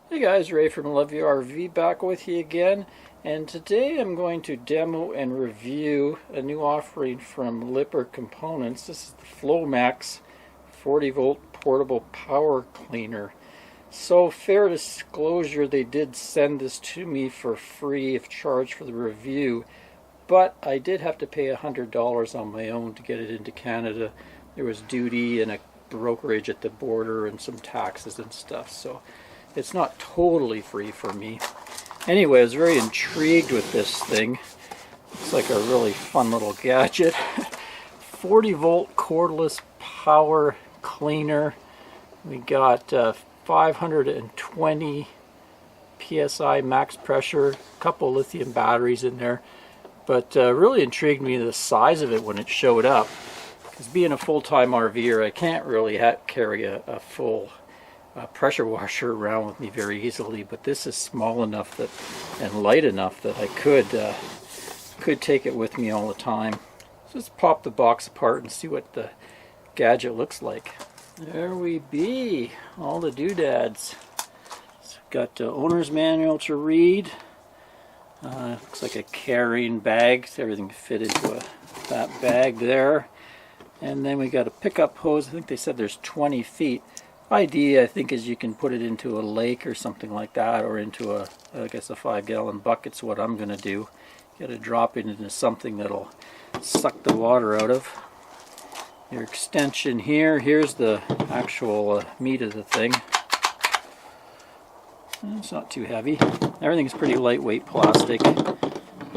Hey guys, Ray from Love Your RV back with you again, and today I'm going to demo and review a new offering from Lippert Components. This is the FlowMax 40 volt portable power cleaner. So fair disclosure, they did send this to me for free of charge for the review, but I did have to pay $100 on my own to get it into Canada. There was duty and a brokerage at the border and some taxes and stuff, so it's not totally free for me. Anyway, I was very intrigued with this thing. It's like a really fun little gadget. 40 volt cordless power cleaner. We got 520 psi max pressure, a couple lithium batteries in there. But really intrigued me the size of it when it showed up. Because being a full-time RVer, I can't really carry a full pressure washer around with me very easily, but this is small enough that and light enough that I could take it with me all the time. So let's pop the box apart and see what the gadget looks like. There we be, all the doodads. So got the owner's manual to read. Looks like a carrying bag, so everything fit into that bag there. And then we got a pickup hose. I think they said there's 20 feet. Idea, I think, is you can put it into a lake or something like that, or into I guess a 5-gallon bucket's what I'm going to do. You got to drop it into something that'll suck the water out of. Your extension here. Here's the actual meat of the thing. It's not too heavy. Everything's pretty lightweight plastic.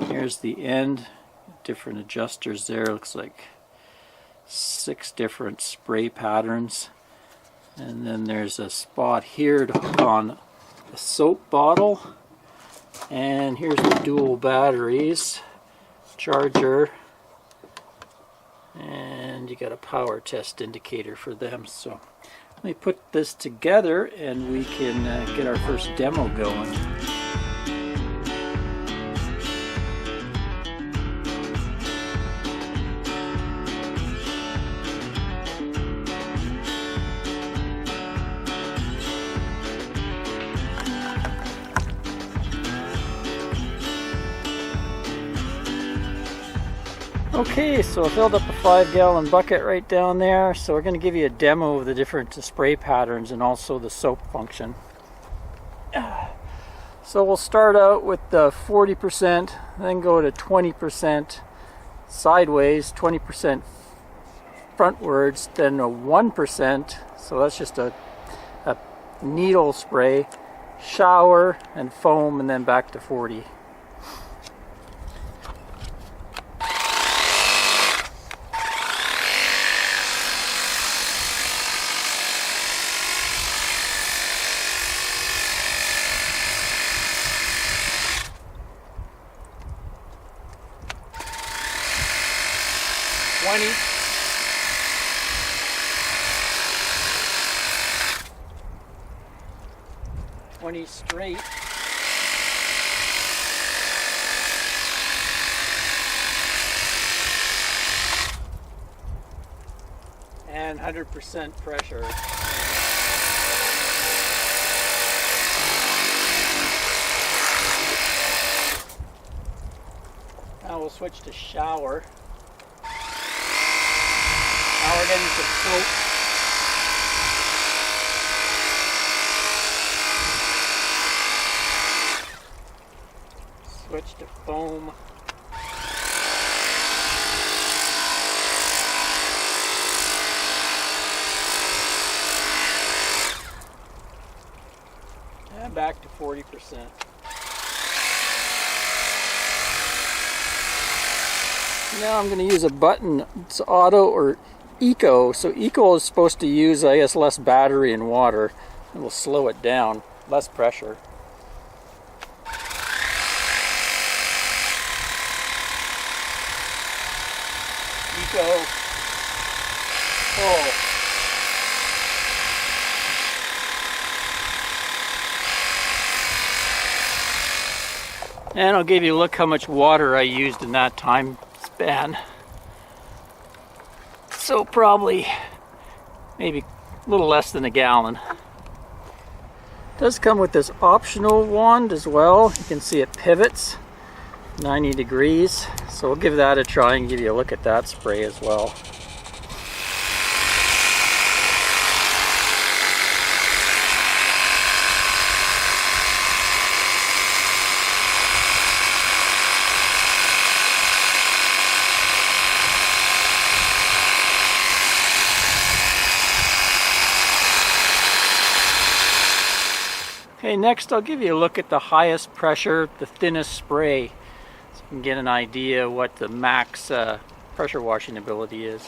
Here's the end. Different adjusters there. Looks like 6 different spray patterns. And then there's a spot here to hook on a soap bottle. And here's the dual batteries, charger, and you got a power test indicator for them. So let me put this together and we can get our first demo going. Okay, so I filled up a 5-gallon bucket right down there. So we're going to give you a demo of the different spray patterns and also the soap function. So we'll start out with the 40%, then go to 20% sideways, 20% frontwards, then a 1%. So that's just a needle spray, shower and foam, and then back to 40. Twenty straight. And 100% pressure. Now we'll switch to shower. Now we're getting some soap. Switch to foam. And back to 40%. Now I'm going to use a button. It's auto or eco. So eco is supposed to use, I guess, less battery and water. It will slow it down, less pressure. Eco. Oh. And I'll give you a look how much water I used in that time span. So probably maybe a little less than a gallon. does come with this optional wand as well. You can see it pivots 90 degrees. So we'll give that a try and give you a look at that spray as well. Okay, next I'll give you a look at the highest pressure, the thinnest spray, so you can get an idea what the max pressure washing ability is.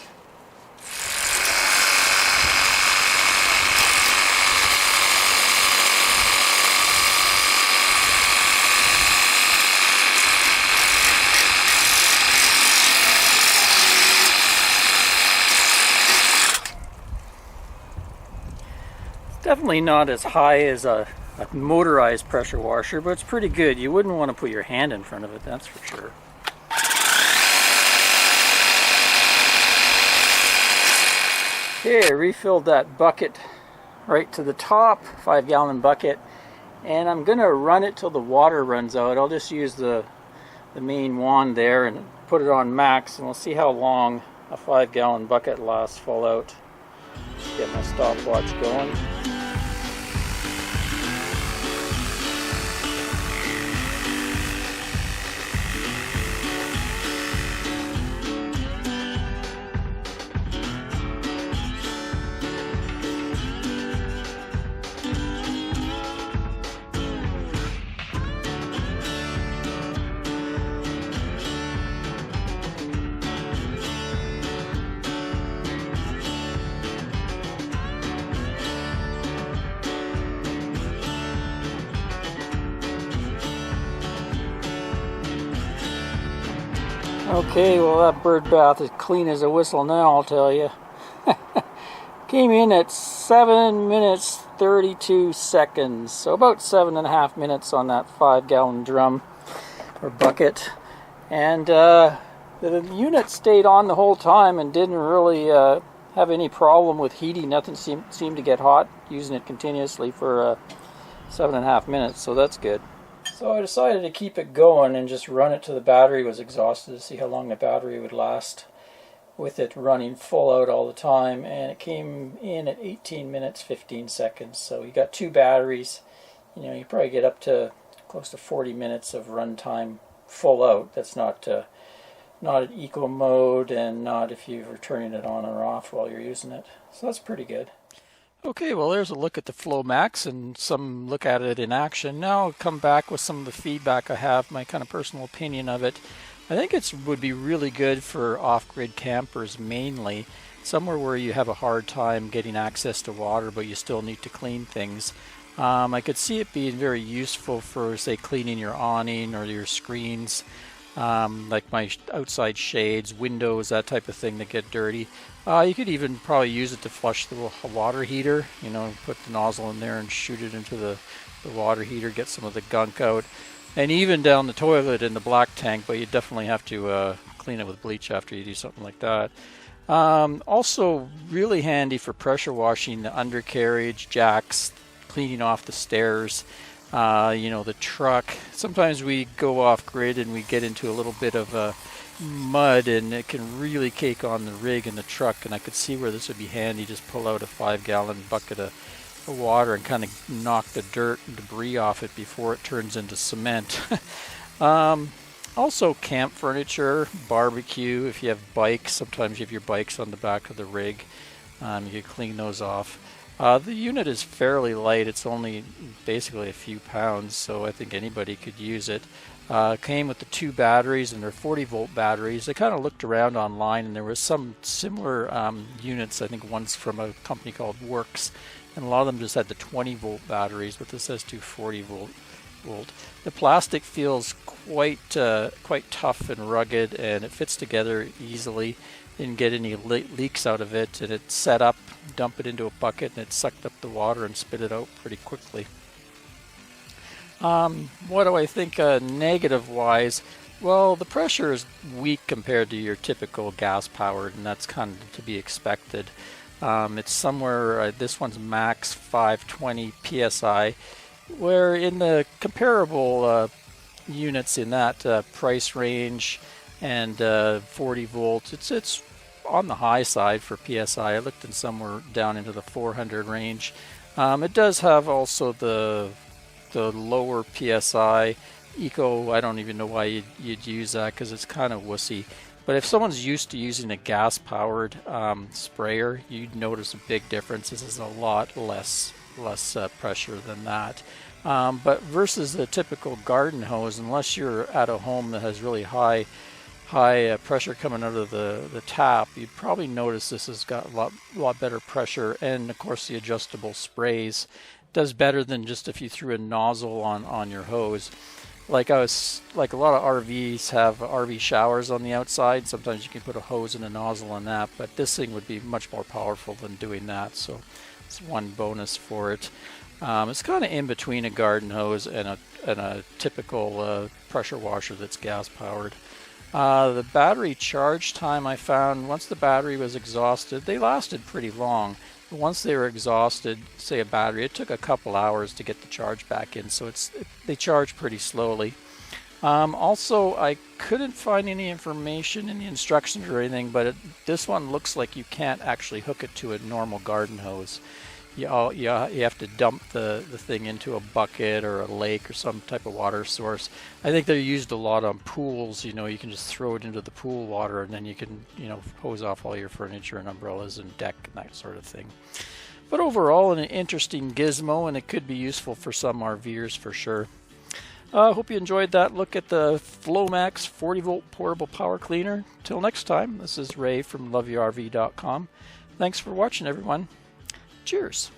It's definitely not as high as a motorized pressure washer, but it's pretty good. You wouldn't want to put your hand in front of it, that's for sure. Okay, I refilled that bucket right to the top, 5-gallon bucket, and I'm going to run it till the water runs out. I'll just use the main wand there and put it on max, and we'll see how long a 5-gallon bucket lasts full out. Get my stopwatch going. Okay, well that bird bath is clean as a whistle now, I'll tell you. Came in at 7 minutes 32 seconds, so about 7.5 minutes on that 5-gallon drum or bucket. And the unit stayed on the whole time and didn't really have any problem with heating. Nothing seemed to get hot using it continuously for 7.5 minutes, so that's good. So I decided to keep it going and just run it till the battery was exhausted to see how long the battery would last with it running full out all the time, and it came in at 18 minutes 15 seconds. So you got 2 batteries, you know, you probably get up to close to 40 minutes of run time full out. That's not at eco mode, and not if you're turning it on or off while you're using it. So that's pretty good. Okay, well there's a look at the Flow Max and some look at it in action. Now I'll come back with some of the feedback I have, my kind of personal opinion of it. I think it would be really good for off-grid campers mainly, somewhere where you have a hard time getting access to water but you still need to clean things. I could see it being very useful for, say, cleaning your awning or your screens, like my outside shades, windows, that type of thing that get dirty. You could even probably use it to flush the water heater, you know, put the nozzle in there and shoot it into the water heater, get some of the gunk out. And even down the toilet in the black tank, but you definitely have to clean it with bleach after you do something like that. Also really handy for pressure washing the undercarriage, jacks, cleaning off the stairs, you know, the truck. Sometimes we go off grid and we get into a little bit of mud, and it can really cake on the rig and the truck, and I could see where this would be handy. Just pull out a 5-gallon bucket of water and kind of knock the dirt and debris off it before it turns into cement. Also camp furniture, barbecue, if you have bikes, sometimes you have your bikes on the back of the rig, you can clean those off. The unit is fairly light, it's only basically a few pounds, so I think anybody could use it. Came with the 2 batteries, and they're 40-volt batteries. I kind of looked around online, and there was some similar units. I think one's from a company called Works, and a lot of them just had the 20-volt batteries, but this has 2 40-volt. The plastic feels quite tough and rugged, and it fits together easily. Didn't get any leaks out of it, and it's set up, dump it into a bucket, and it sucked up the water and spit it out pretty quickly. What do I think negative-wise? Well, the pressure is weak compared to your typical gas-powered, and that's kind of to be expected. It's somewhere, this one's max 520 psi, where in the comparable units in that price range and 40 volts, it's on the high side for psi. I looked in somewhere down into the 400 range. It does have also the lower psi eco. I don't even know why you'd use that, because it's kind of wussy. But if someone's used to using a gas-powered sprayer, you'd notice a big difference. This is a lot less pressure than that. But versus the typical garden hose, unless you're at a home that has really high pressure coming out of the tap, you'd probably notice this has got a lot better pressure. And of course, the adjustable sprays does better than just if you threw a nozzle on your hose. Like a lot of RVs have RV showers on the outside. Sometimes you can put a hose and a nozzle on that, but this thing would be much more powerful than doing that. So it's one bonus for it. It's kind of in between a garden hose and a typical pressure washer that's gas powered. The battery charge time, I found once the battery was exhausted, they lasted pretty long. Once they were exhausted, say a battery, it took a couple hours to get the charge back in, so they charge pretty slowly. Also, I couldn't find any information in the instructions or anything, but this one looks like you can't actually hook it to a normal garden hose. You have to dump the thing into a bucket or a lake or some type of water source. I think they're used a lot on pools. You can just throw it into the pool water, and then you can hose off all your furniture and umbrellas and deck and that sort of thing. But overall, an interesting gizmo, and it could be useful for some RVers for sure. I hope you enjoyed that look at the Flomax 40 volt portable power cleaner. Till next time, this is Ray from loveyourrv.com. Thanks for watching, everyone. Cheers.